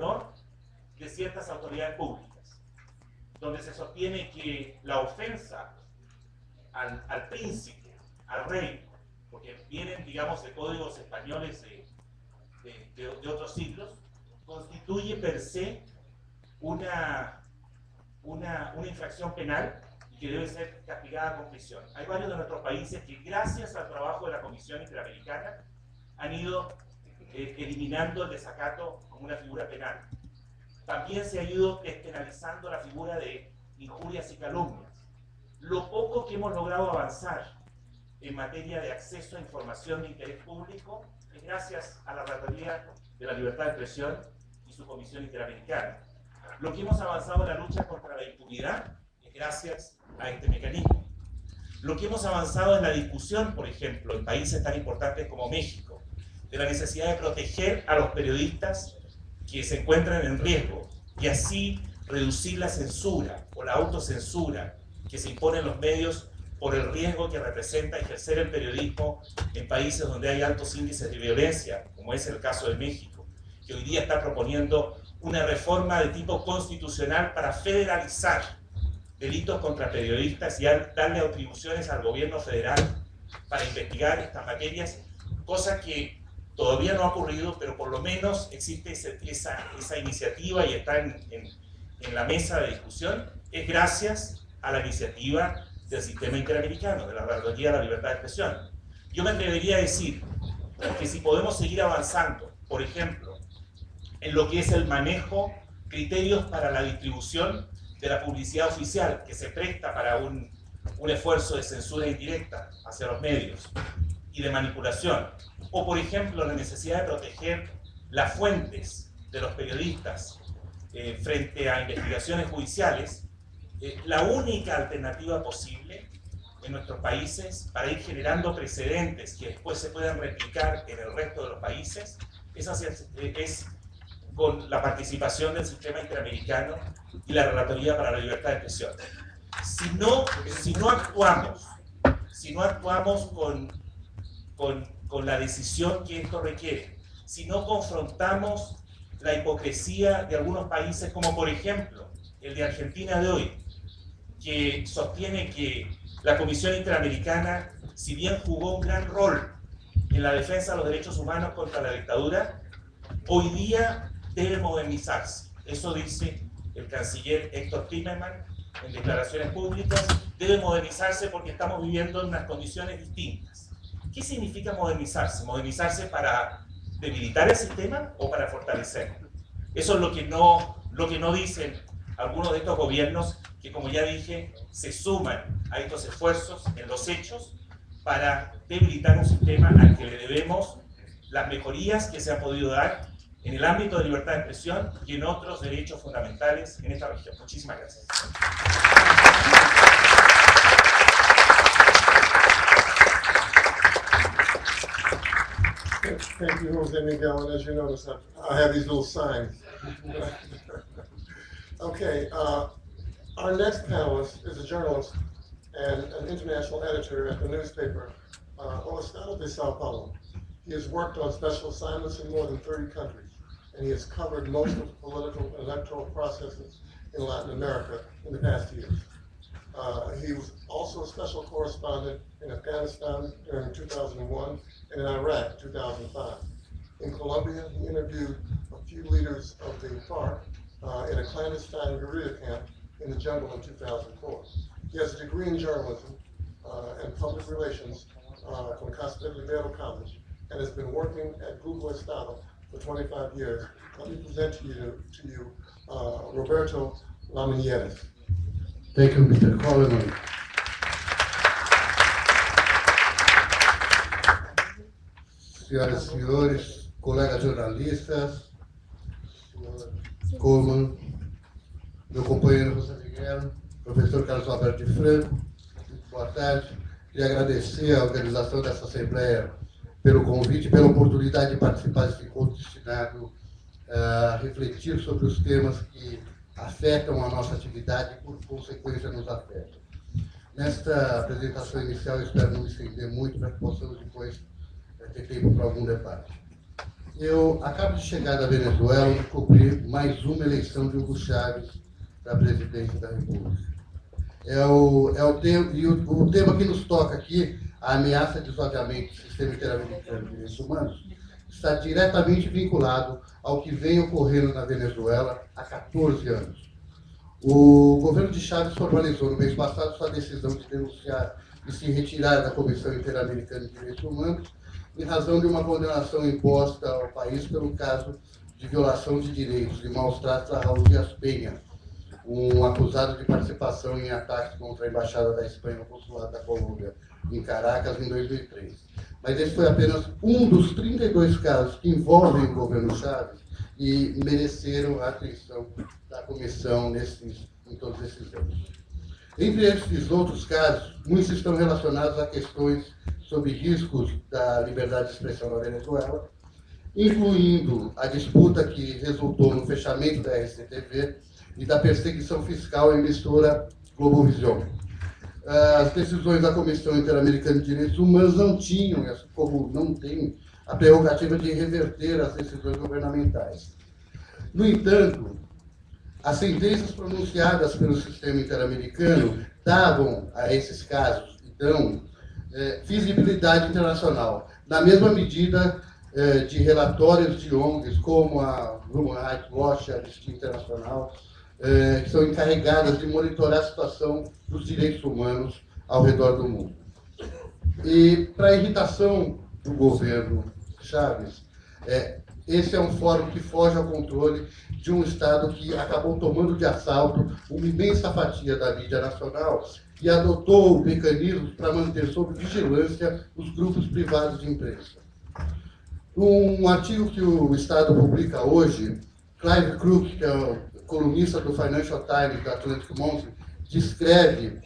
honor de ciertas autoridades públicas, donde se sostiene que la ofensa al príncipe, al rey, porque vienen, digamos, de códigos españoles de otros siglos, constituye per se una infracción penal y que debe ser castigada con prisión. Hay varios de nuestros países que, gracias al trabajo de la Comisión Interamericana, han ido eliminando el desacato como una figura penal. También se ha ido despenalizando la figura de injurias y calumnias. Lo poco que hemos logrado avanzar en materia de acceso a información de interés público es gracias a la Relatoría de la Libertad de Expresión y su Comisión Interamericana. Lo que hemos avanzado en la lucha contra la impunidad es gracias a este mecanismo. Lo que hemos avanzado en la discusión, por ejemplo, en países tan importantes como México, de la necesidad de proteger a los periodistas que se encuentran en riesgo y así reducir la censura o la autocensura que se impone en los medios por el riesgo que representa ejercer el periodismo en países donde hay altos índices de violencia, como es el caso de México, que hoy día está proponiendo una reforma de tipo constitucional para federalizar delitos contra periodistas y darle atribuciones al gobierno federal para investigar estas materias, cosa que todavía no ha ocurrido, pero por lo menos existe esa iniciativa y está en la mesa de discusión, es gracias a la iniciativa del sistema interamericano, de la Relatoría de la Libertad de Expresión. Yo me atrevería a decir que si podemos seguir avanzando, por ejemplo, en lo que es el manejo, criterios para la distribución de la publicidad oficial, que se presta para un esfuerzo de censura indirecta hacia los medios y de manipulación, o por ejemplo la necesidad de proteger las fuentes de los periodistas frente a investigaciones judiciales, la única alternativa posible en nuestros países para ir generando precedentes que después se puedan replicar en el resto de los países es con la participación del sistema interamericano y la Relatoría para la Libertad de Expresión. Si no actuamos con la decisión que esto requiere, si no confrontamos la hipocresía de algunos países, como por ejemplo el de Argentina de hoy, que sostiene que la Comisión Interamericana, si bien jugó un gran rol en la defensa de los derechos humanos contra la dictadura, hoy día debe modernizarse. Eso dice el canciller Héctor Timerman en declaraciones públicas, debe modernizarse porque estamos viviendo en unas condiciones distintas. ¿Qué significa modernizarse? ¿Modernizarse para debilitar el sistema o para fortalecerlo? Eso es lo que no dicen algunos de estos gobiernos que, como ya dije, se suman a estos esfuerzos en los hechos para debilitar un sistema al que le debemos las mejorías que se han podido dar en el ámbito de libertad de expresión y en otros derechos fundamentales en esta región. Muchísimas gracias. Thank you, Jose Miguel. And as you notice, I have these little signs. Okay, our next panelist is a journalist and an international editor at the newspaper O Estado de Sao Paulo. He has worked on special assignments in more than 30 countries, and he has covered most of the political and electoral processes in Latin America in the past years. He was also a special correspondent in Afghanistan during 2001 and in Iraq in 2005. In Colombia, he interviewed a few leaders of the FARC in a clandestine guerrilla camp in the jungle in 2004. He has a degree in journalism and public relations from Casper Libero College and has been working at Google Estado for 25 years. Let me present to you Roberto Laminieres. Thank you, Mr. Coleman. Senhoras e senhores, colegas jornalistas, senhor Coleman, meu companheiro José Miguel, professor Carlos Alberto de Franco, muito boa tarde. Queria agradecer a organização dessa Assembleia pelo convite, pela oportunidade de participar desse encontro destinado a refletir sobre os temas que afetam a nossa atividade e, por consequência, nos afetam. Nesta apresentação inicial, eu espero não me estender muito para que possamos depois ter tempo para algum debate. Eu acabo de chegar da Venezuela e cobrir mais uma eleição de Hugo Chávez para a presidência da República. O tema que nos toca aqui, a ameaça de esvaziamento do sistema interamericano de direitos humanos, está diretamente vinculado ao que vem ocorrendo na Venezuela há 14 anos. O governo de Chávez formalizou no mês passado sua decisão de denunciar e se retirar da Comissão Interamericana de Direitos Humanos em razão de uma condenação imposta ao país pelo caso de violação de direitos de maus tratos a Raul Dias Penha, um acusado de participação em ataques contra a Embaixada da Espanha no Consulado da Colômbia em Caracas em 2003. Mas esse foi apenas um dos 32 casos que envolvem o governo Chávez e mereceram a atenção da comissão em todos esses anos. Entre esses outros casos, muitos estão relacionados a questões sobre riscos da liberdade de expressão na Venezuela, incluindo a disputa que resultou no fechamento da RCTV e da perseguição fiscal à emissora Globovision. As decisões da Comissão Interamericana de Direitos Humanos não tinham, como não tem, a prerrogativa de reverter as decisões governamentais. No entanto, as sentenças pronunciadas pelo sistema interamericano davam a esses casos, então, visibilidade internacional, na mesma medida de relatórios de ONGs como a Human Rights Watch, a Amnistia Internacional, que são encarregadas de monitorar a situação dos direitos humanos ao redor do mundo. E, para a irritação do governo Chávez, esse é um fórum que foge ao controle de um Estado que acabou tomando de assalto uma imensa fatia da mídia nacional e adotou mecanismos para manter sob vigilância os grupos privados de imprensa. Um artigo que o Estado publica hoje, Clive Crook, que é o colunista do Financial Times, da Atlantic Monthly, descreve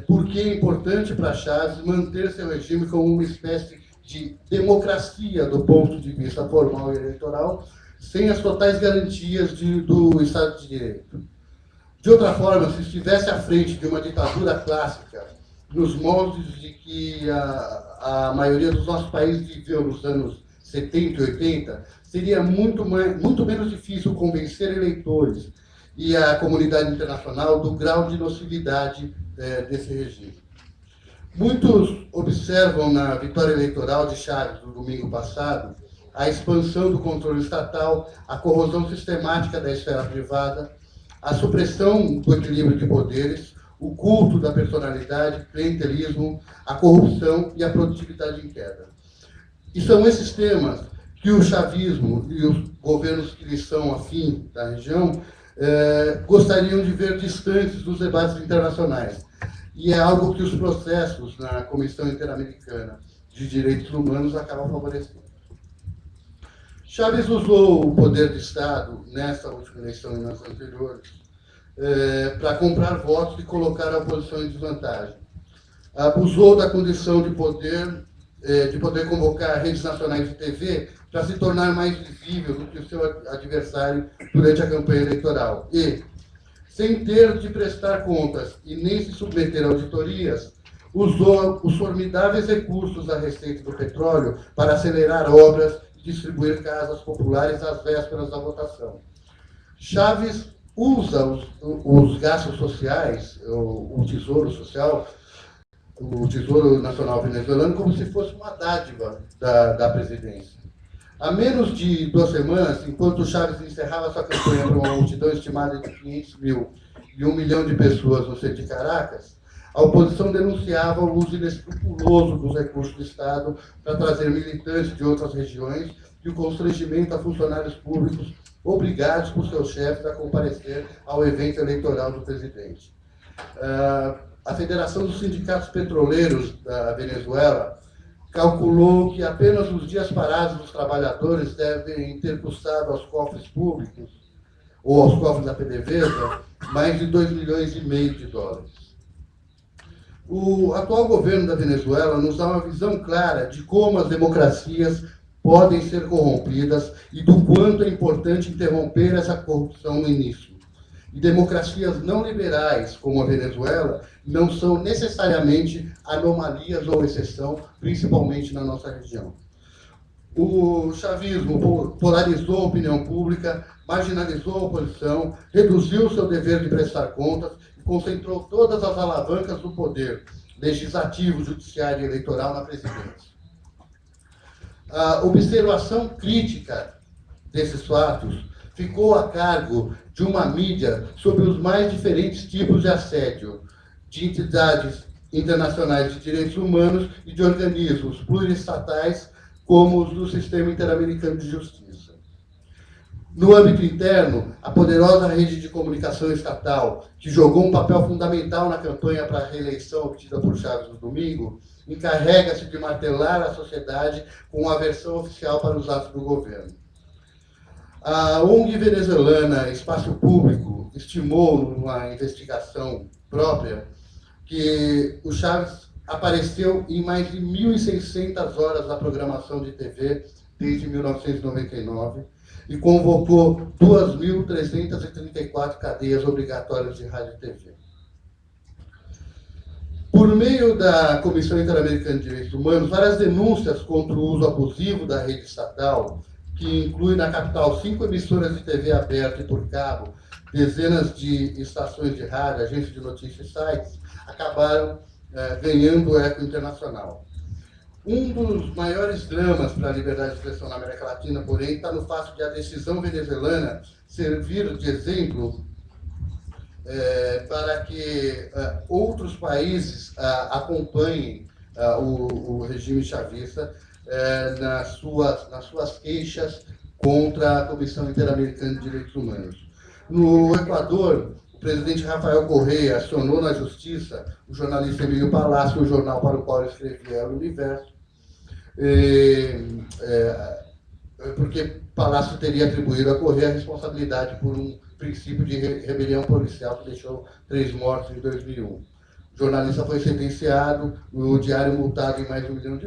por que é importante para Chávez manter seu regime como uma espécie de democracia do ponto de vista formal e eleitoral, sem as totais garantias do Estado de Direito. De outra forma, se estivesse à frente de uma ditadura clássica, nos moldes de que a maioria dos nossos países viveu nos anos 70 e 80, seria muito menos difícil convencer eleitores e a comunidade internacional do grau de nocividade desse regime. Muitos observam na vitória eleitoral de Chávez no domingo passado a expansão do controle estatal, a corrosão sistemática da esfera privada, a supressão do equilíbrio de poderes, o culto da personalidade, clientelismo, a corrupção e a produtividade em queda. E são esses temas que o chavismo e os governos que lhes são afim da região gostariam de ver distantes dos debates internacionais. E é algo que os processos na Comissão Interamericana de Direitos Humanos acabam favorecendo. Chávez usou o poder de Estado, nessa última eleição e nas anteriores, para comprar votos e colocar a oposição em desvantagem. Abusou da condição de poder convocar redes nacionais de TV para se tornar mais visível do que o seu adversário durante a campanha eleitoral. E, sem ter de prestar contas e nem se submeter a auditorias, usou os formidáveis recursos da receita do petróleo para acelerar obras e distribuir casas populares às vésperas da votação. Chávez usa os gastos sociais, o Tesouro Social, o Tesouro Nacional Venezuelano, como se fosse uma dádiva da presidência. Há menos de 2 semanas, enquanto Chávez encerrava sua campanha para uma multidão estimada de 500 mil e 1 milhão de pessoas no centro de Caracas, a oposição denunciava o uso inescrupuloso dos recursos do Estado para trazer militantes de outras regiões e o constrangimento a funcionários públicos obrigados por seus chefes a comparecer ao evento eleitoral do presidente. A Federação dos Sindicatos Petroleiros da Venezuela calculou que apenas os dias parados dos trabalhadores devem ter custado aos cofres públicos, ou aos cofres da PDVSA, mais de 2,5 milhões de dólares. O atual governo da Venezuela nos dá uma visão clara de como as democracias podem ser corrompidas e do quanto é importante interromper essa corrupção no início. E democracias não liberais, como a Venezuela, não são necessariamente anomalias ou exceção, principalmente na nossa região. O chavismo polarizou a opinião pública, marginalizou a oposição, reduziu o seu dever de prestar contas e concentrou todas as alavancas do poder legislativo, judiciário e eleitoral na presidência. A observação crítica desses fatos ficou a cargo de uma mídia sobre os mais diferentes tipos de assédio de entidades internacionais de direitos humanos e de organismos pluriestatais como os do Sistema Interamericano de Justiça. No âmbito interno, a poderosa rede de comunicação estatal, que jogou um papel fundamental na campanha para a reeleição obtida por Chávez no domingo, encarrega-se de martelar a sociedade com a versão oficial para os atos do governo. A ONG venezuelana Espaço Público estimou, numa investigação própria, que o Chávez apareceu em mais de 1.600 horas da programação de TV desde 1999 e convocou 2.334 cadeias obrigatórias de rádio e TV. Por meio da Comissão Interamericana de Direitos Humanos, várias denúncias contra o uso abusivo da rede estatal, que inclui na capital 5 emissoras de TV aberta e por cabo, dezenas de estações de rádio, agências de notícias e sites, acabaram ganhando eco internacional. Um dos maiores dramas para a liberdade de expressão na América Latina, porém, está no fato de a decisão venezuelana servir de exemplo para que outros países acompanhem o regime chavista nas suas queixas contra a Comissão Interamericana de Direitos Humanos. No Equador, o presidente Rafael Correa acionou na justiça o jornalista Emílio Palacio, o jornal para o qual ele escrevia o Universo, porque Palacio teria atribuído a Correa a responsabilidade por um princípio de rebelião policial que deixou 3 mortos em 2001. O jornalista foi sentenciado, o diário multado em mais de $1 milhão,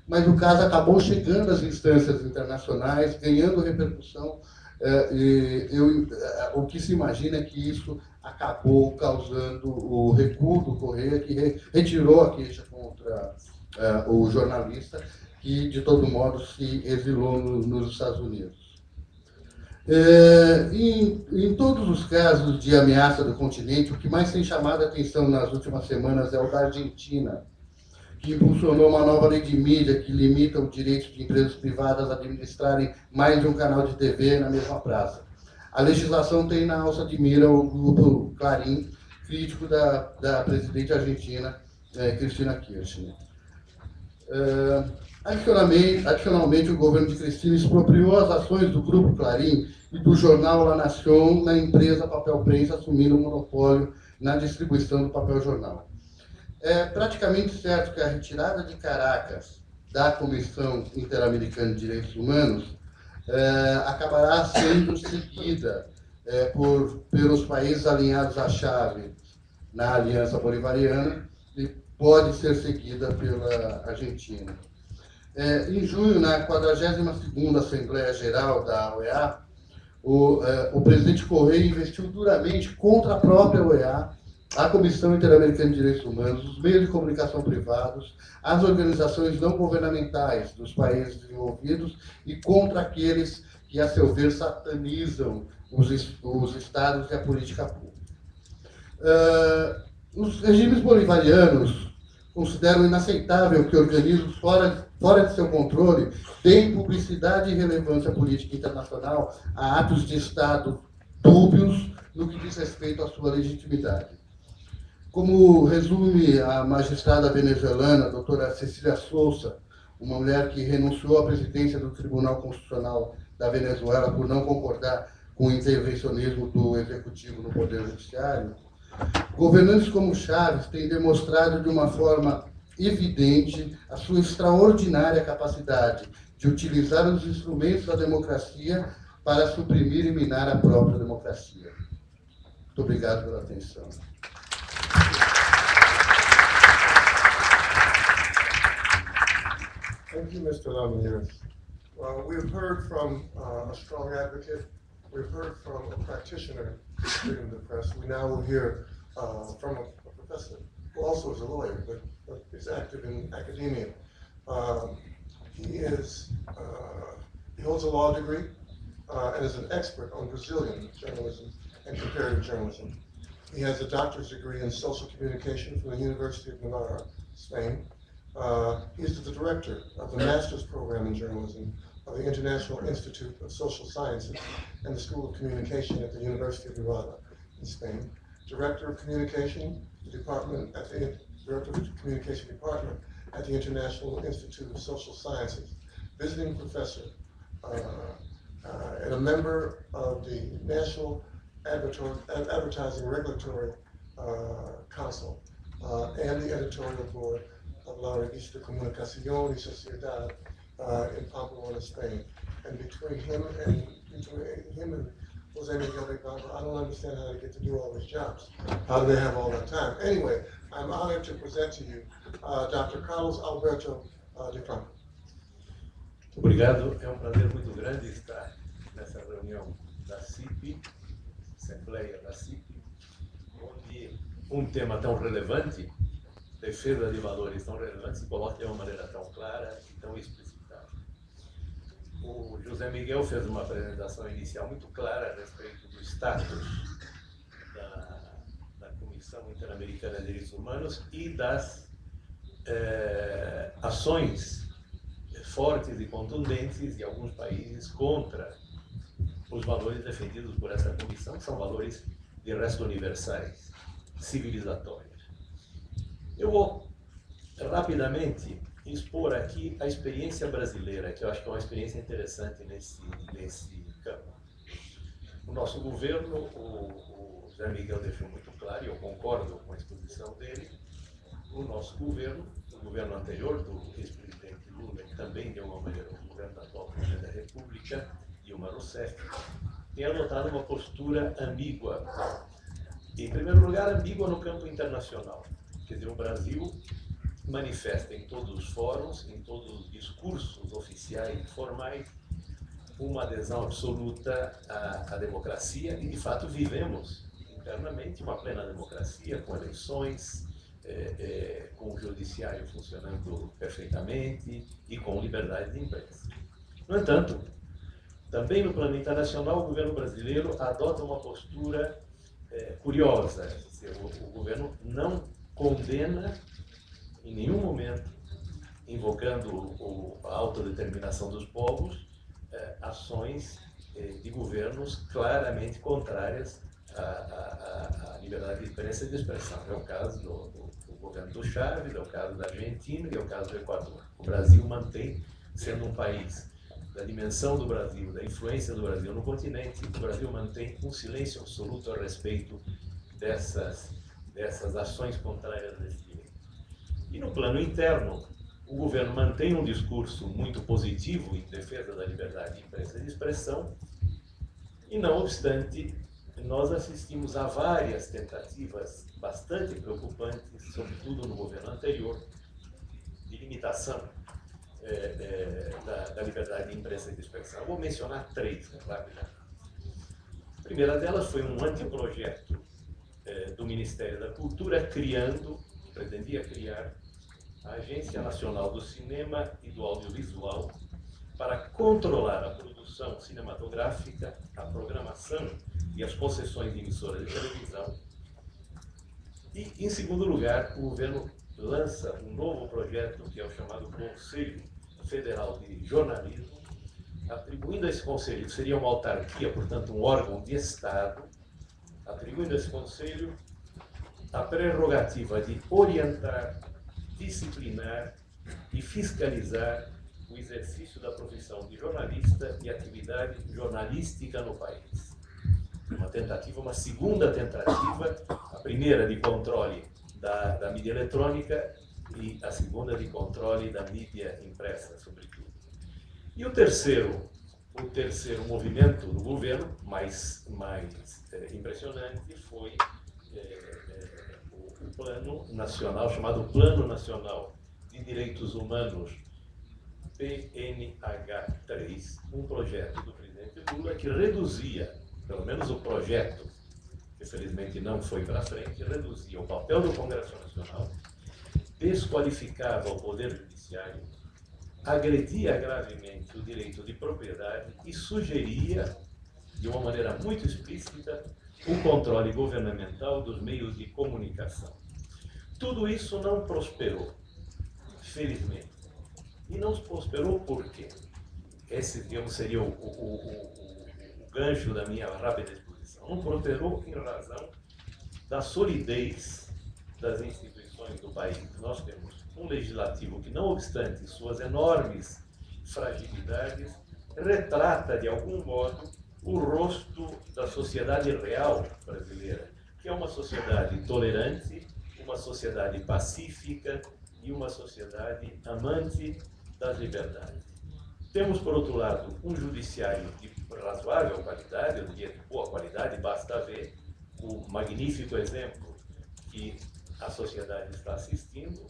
mas o caso acabou chegando às instâncias internacionais, ganhando repercussão. O que se imagina é que isso acabou causando o recuo do Correa, que retirou a queixa contra o jornalista, que, de todo modo, se exilou nos Estados Unidos. Em todos os casos de ameaça do continente, o que mais tem chamado a atenção nas últimas semanas é o da Argentina, que impulsionou uma nova lei de mídia que limita o direito de empresas privadas a administrarem mais de um canal de TV na mesma praça. A legislação tem na alça de mira o grupo Clarín, crítico da presidente argentina, Cristina Kirchner. Adicionalmente, o governo de Cristina expropriou as ações do grupo Clarín e do jornal La Nación na empresa Papel Prensa, assumindo o monopólio na distribuição do papel jornal. É praticamente certo que a retirada de Caracas da Comissão Interamericana de Direitos Humanos acabará sendo seguida pelos países alinhados à Chávez na Aliança Bolivariana e pode ser seguida pela Argentina. Em junho, na 42ª Assembleia Geral da OEA, o presidente Correa investiu duramente contra a própria OEA, a Comissão Interamericana de Direitos Humanos, os meios de comunicação privados, as organizações não governamentais dos países desenvolvidos e contra aqueles que, a seu ver, satanizam os estados e a política pública. Os regimes bolivarianos consideram inaceitável que organismos fora de seu controle deem publicidade e relevância política internacional a atos de Estado dúbios no que diz respeito à sua legitimidade. Como resume a magistrada venezuelana, a doutora Cecília Souza, uma mulher que renunciou à presidência do Tribunal Constitucional da Venezuela por não concordar com o intervencionismo do Executivo no Poder Judiciário, governantes como Chávez têm demonstrado de uma forma evidente a sua extraordinária capacidade de utilizar os instrumentos da democracia para suprimir e minar a própria democracia. Muito obrigado pela atenção. Thank you, Mr. Lamounier. We've heard from a strong advocate. We've heard from a practitioner of freedom of the press. We now will hear from a professor who also is a lawyer, but is active in academia. He holds a law degree and is an expert on Brazilian journalism and comparative journalism. He has a doctor's degree in social communication from the University of Navarra, Spain. He is the director of the master's program in journalism of the International Institute of Social Sciences and the School of Communication at the University of Navarra in Spain. Director of Communication, Director of the Communication Department at the International Institute of Social Sciences, visiting professor, and a member of the National Advertising Regulatory Council and the editorial board of La Revista Comunicación y Sociedad in Pamplona, Spain. And between him and Jose Miguel de Bamba, I don't understand how they get to do all these jobs. How do they have all that time? Anyway, I'm honored to present to you Dr. Carlos Alberto de Franco. Obrigado, é um prazer muito grande estar nessa reunião da CIP, Assembleia da CIP, onde um tema tão relevante, defesa de valores tão relevantes, se coloca de uma maneira tão clara e tão explicitada. O José Miguel fez uma apresentação inicial muito clara a respeito do status da Comissão Interamericana de Direitos Humanos e das ações fortes e contundentes de alguns países contra os valores defendidos por essa comissão, que são valores de resto universais, civilizatórios. Eu vou rapidamente expor aqui a experiência brasileira, que eu acho que é uma experiência interessante nesse campo. O nosso governo, o Zé Miguel deixou muito claro, e eu concordo com a exposição dele, o nosso governo, o governo anterior do ex-presidente Lula, e também, de alguma maneira, o governo da atual presidente da República, Dilma Rousseff, tem adotado uma postura ambígua. Em primeiro lugar, ambígua no campo internacional. Quer dizer, o Brasil manifesta em todos os fóruns, em todos os discursos oficiais e formais, uma adesão absoluta à democracia e, de fato, vivemos internamente uma plena democracia, com eleições, com o judiciário funcionando perfeitamente e com liberdade de imprensa. No entanto, também no plano internacional, o governo brasileiro adota uma postura curiosa. O governo não condena em nenhum momento, invocando a autodeterminação dos povos, ações de governos claramente contrárias à liberdade de imprensa e de expressão. É o caso do governo do Chávez, é o caso da Argentina e é o caso do Equador. O Brasil mantém, sendo um país da dimensão do Brasil, da influência do Brasil no continente, o Brasil mantém um silêncio absoluto a respeito dessas ações contrárias desse direito. E no plano interno, o governo mantém um discurso muito positivo em defesa da liberdade de imprensa e de expressão, e não obstante, nós assistimos a várias tentativas bastante preocupantes, sobretudo no governo anterior, de limitação da liberdade de imprensa e de expressão. Eu vou mencionar três, rapidamente. A primeira delas foi um anteprojeto do Ministério da Cultura pretendia criar a Agência Nacional do Cinema e do Audiovisual para controlar a produção cinematográfica, a programação e as concessões de emissoras de televisão. E, em segundo lugar, o governo lança um novo projeto, que é o chamado Conselho Federal de Jornalismo, atribuindo a esse conselho, que seria uma autarquia, portanto um órgão de Estado, atribuindo a esse conselho a prerrogativa de orientar, disciplinar e fiscalizar o exercício da profissão de jornalista e atividade jornalística no país. Uma segunda tentativa, a primeira de controle da mídia eletrônica e a segunda de controle da mídia impressa, sobretudo. E o terceiro movimento do governo, mais impressionante, foi o Plano Nacional, chamado Plano Nacional de Direitos Humanos, PNH3, um projeto do presidente Lula que reduzia, pelo menos o projeto, que felizmente não foi para frente, reduzia o papel do Congresso Nacional, desqualificava o Poder Judiciário, agredia gravemente o direito de propriedade e sugeria, de uma maneira muito explícita, o controle governamental dos meios de comunicação. Tudo isso não prosperou, felizmente. E não prosperou por quê? Esse, digamos, seria o gancho da minha rápida exposição. Não prosperou em razão da solidez das instituições do país. Nós temos um legislativo que, não obstante suas enormes fragilidades, retrata, de algum modo, o rosto da sociedade real brasileira, que é uma sociedade tolerante, uma sociedade pacífica e uma sociedade amante das liberdades. Temos, por outro lado, um judiciário de razoável qualidade, eu diria de boa qualidade, basta ver o magnífico exemplo que a sociedade está assistindo,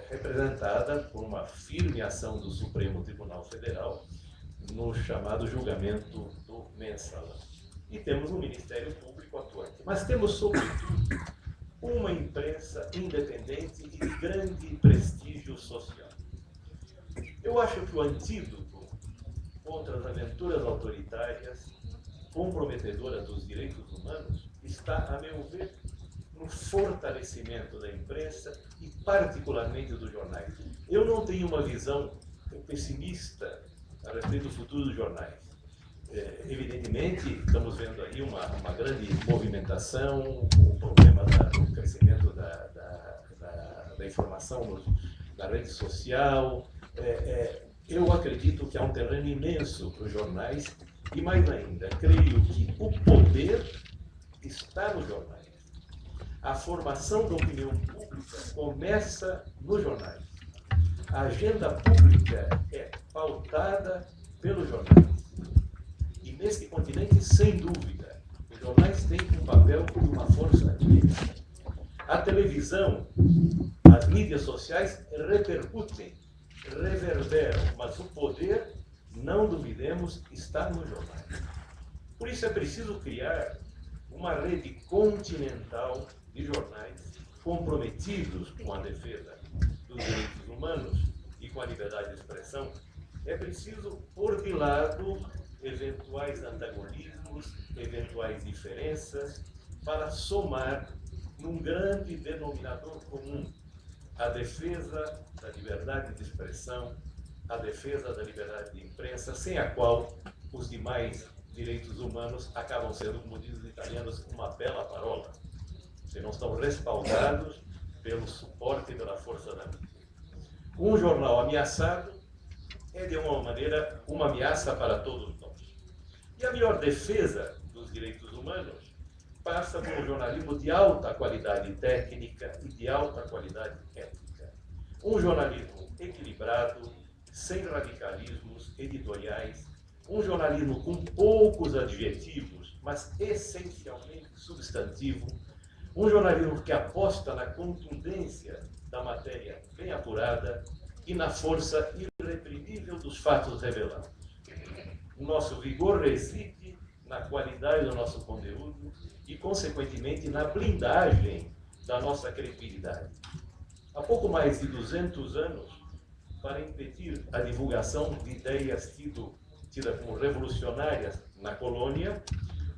representada por uma firme ação do Supremo Tribunal Federal no chamado julgamento do Mensalão. E temos um Ministério Público atuante. Mas temos, sobretudo, uma imprensa independente e de grande prestígio social. Eu acho que o antídoto contra as aventuras autoritárias comprometedoras dos direitos humanos está, a meu ver, no fortalecimento da imprensa e particularmente dos jornais. Eu não tenho uma visão pessimista a respeito do futuro dos jornais. Evidentemente, estamos vendo aí uma grande movimentação, o problema do crescimento da informação na rede social. Eu acredito que há um terreno imenso para os jornais e, mais ainda, creio que o poder está nos jornais. A formação da opinião pública começa nos jornais. A agenda pública é pautada pelos jornais. E nesse continente, sem dúvida, os jornais têm um papel e uma força imensa. A televisão, as mídias sociais repercutem, reverberam, mas o poder, não duvidemos, está nos jornais. Por isso é preciso criar uma rede continental de jornais comprometidos com a defesa dos direitos humanos e com a liberdade de expressão. É preciso pôr de lado eventuais antagonismos, eventuais diferenças, para somar num grande denominador comum a defesa da liberdade de expressão, a defesa da liberdade de imprensa, sem a qual os demais direitos humanos acabam sendo, como dizem os italianos, uma bela parola. Se não estão respaldados pelo suporte e pela força da mídia. Um jornal ameaçado é, de uma maneira, uma ameaça para todos nós. E a melhor defesa dos direitos humanos passa por um jornalismo de alta qualidade técnica e de alta qualidade ética. Um jornalismo equilibrado, sem radicalismos editoriais, um jornalismo com poucos adjetivos, mas essencialmente substantivo, um jornalismo que aposta na contundência da matéria bem apurada e na força irreprimível dos fatos revelados. O nosso vigor reside na qualidade do nosso conteúdo e, consequentemente, na blindagem da nossa credibilidade. Há pouco mais de 200 anos, para impedir a divulgação de ideias tidas como revolucionárias na colônia,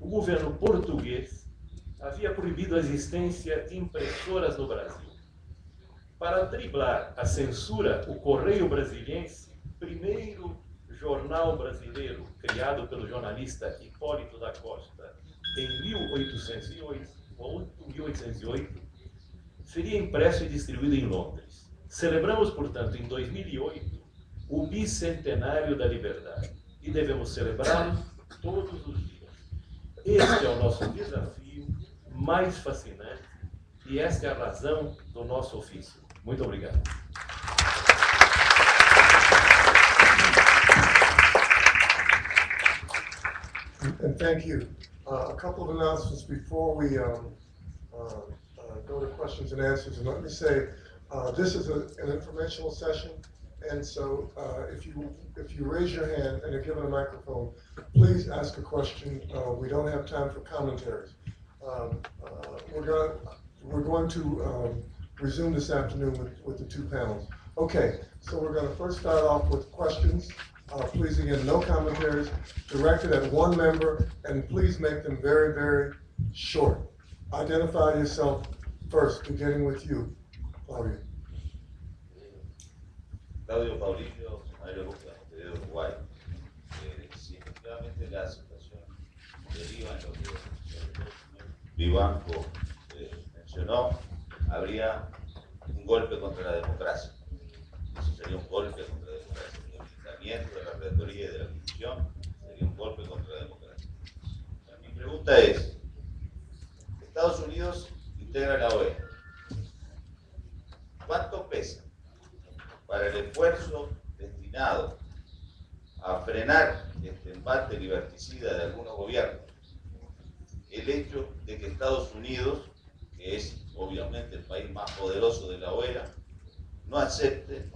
o governo português havia proibido a existência de impressoras no Brasil. Para driblar a censura, o Correio Brasiliense, primeiro jornal brasileiro criado pelo jornalista Hipólito da Costa em 1808, seria impresso e distribuído em Londres. Celebramos, portanto, em 2008, o bicentenário da liberdade e devemos celebrá-lo todos os dias. Este é o nosso desafio mais fascinante e esta é a razão do nosso ofício. Muito obrigado. And thank you. A couple of announcements before we go to questions and answers. And let me say, this is an informational session, and so if you raise your hand and are given a microphone, please ask a question. We don't have time for commentaries. We're going to resume this afternoon with the two panels. Okay, so we're going to first start off with questions. Please, again, no commentaries, directed at one member, and please make them very, very short. Identify yourself first, beginning with you, Claudio. Claudio Paulillo, Mario Lucas, de Uruguay. Si efectivamente la situación deriva en lo que el señor Vivanco mencionó, habría un golpe contra la democracia. Eso sería un golpe contra la democracia. El debilitamiento de la rectoría y de la Constitución sería un golpe contra la democracia. Mi pregunta es, Estados Unidos integra la OEA. ¿Cuánto pesa para el esfuerzo destinado a frenar este embate liberticida de algunos gobiernos el hecho de que Estados Unidos, que es obviamente el país más poderoso de la OEA, no acepte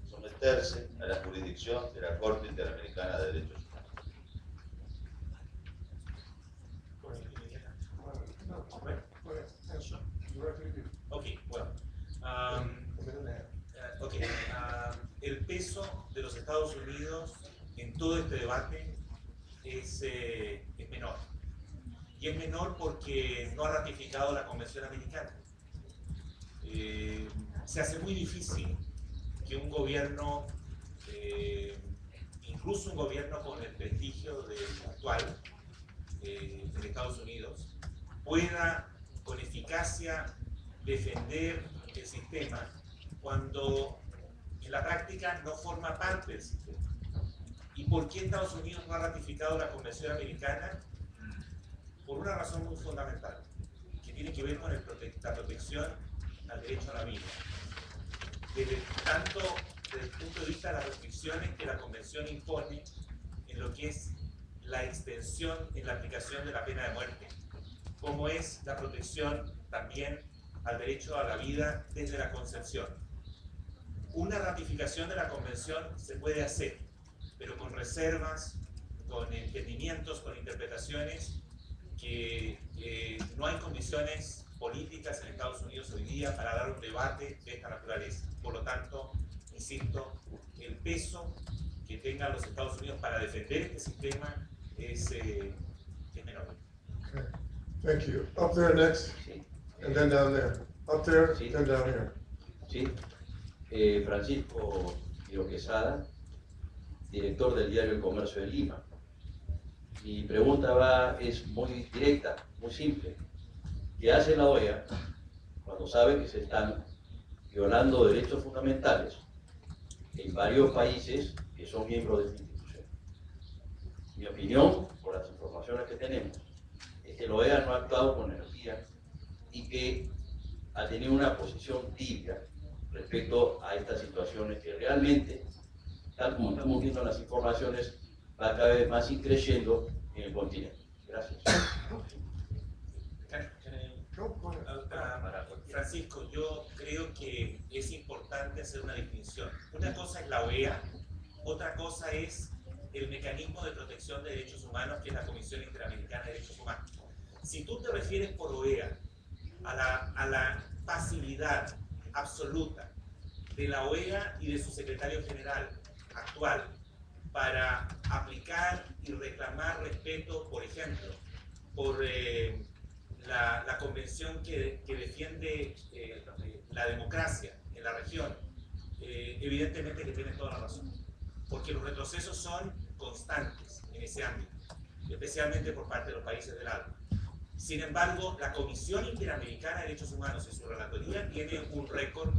someterse a la jurisdicción de la Corte Interamericana de Derechos Humanos? Okay, well, el peso de los Estados Unidos en todo este debate es menor. Y es menor porque no ha ratificado la Convención Americana. Se hace muy difícil que un gobierno, incluso un gobierno con el prestigio del actual de Estados Unidos, pueda con eficacia defender el sistema cuando en la práctica no forma parte del sistema. ¿Y por qué Estados Unidos no ha ratificado la Convención Americana? Por una razón muy fundamental, que tiene que ver con la protección al derecho a la vida. Tanto desde el punto de vista de las restricciones que la Convención impone en lo que es la extensión en la aplicación de la pena de muerte, como es la protección también al derecho a la vida desde la concepción. Una ratificación de la Convención se puede hacer, pero con reservas, con entendimientos, con interpretaciones, que no hay condiciones políticas en Estados Unidos hoy día para dar un debate de esta naturaleza. Por lo tanto, insisto, el peso que tengan los Estados Unidos para defender este sistema es menor. Okay. Thank you. Up there next, Sí. and then down there. Up there, Sí. then down here. Sí. Francisco Quiro Quesada, director del diario El Comercio de Lima. Mi pregunta es muy directa, muy simple. ¿Qué hace la OEA cuando sabe que se están violando derechos fundamentales en varios países que son miembros de esta institución? Mi opinión, por las informaciones que tenemos, es que la OEA no ha actuado con energía y que ha tenido una posición tibia respecto a estas situaciones que realmente, tal como estamos viendo en las informaciones, va cada vez más ir creciendo en el continente. Gracias. Francisco, yo creo que es importante hacer una distinción. Una cosa es la OEA, otra cosa es el mecanismo de protección de derechos humanos, que es la Comisión Interamericana de Derechos Humanos. Si tú te refieres por OEA a la pasividad absoluta de la OEA y de su secretario general actual para aplicar y reclamar respeto, por ejemplo, por la convención que defiende la democracia en la región, evidentemente que tiene toda la razón, porque los retrocesos son constantes en ese ámbito, especialmente por parte de los países del ALBA. Sin embargo, la Comisión Interamericana de Derechos Humanos en su relatoría tiene un récord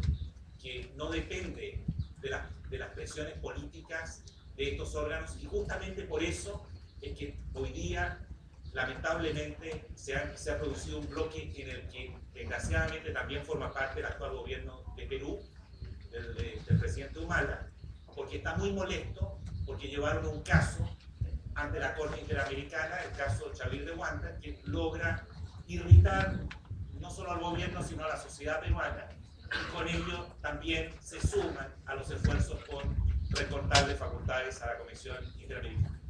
que no depende de las presiones políticas de estos órganos, y justamente por eso es que hoy día lamentablemente se ha producido un bloque en el que desgraciadamente también forma parte el actual gobierno de Perú, del presidente Humala, porque está muy molesto porque llevaron un caso ante la Corte Interamericana, el caso Chavir de Huanta, que logra irritar no solo al gobierno sino a la sociedad peruana, y con ello también se suman a los esfuerzos por recortarle facultades a la Comisión Interamericana.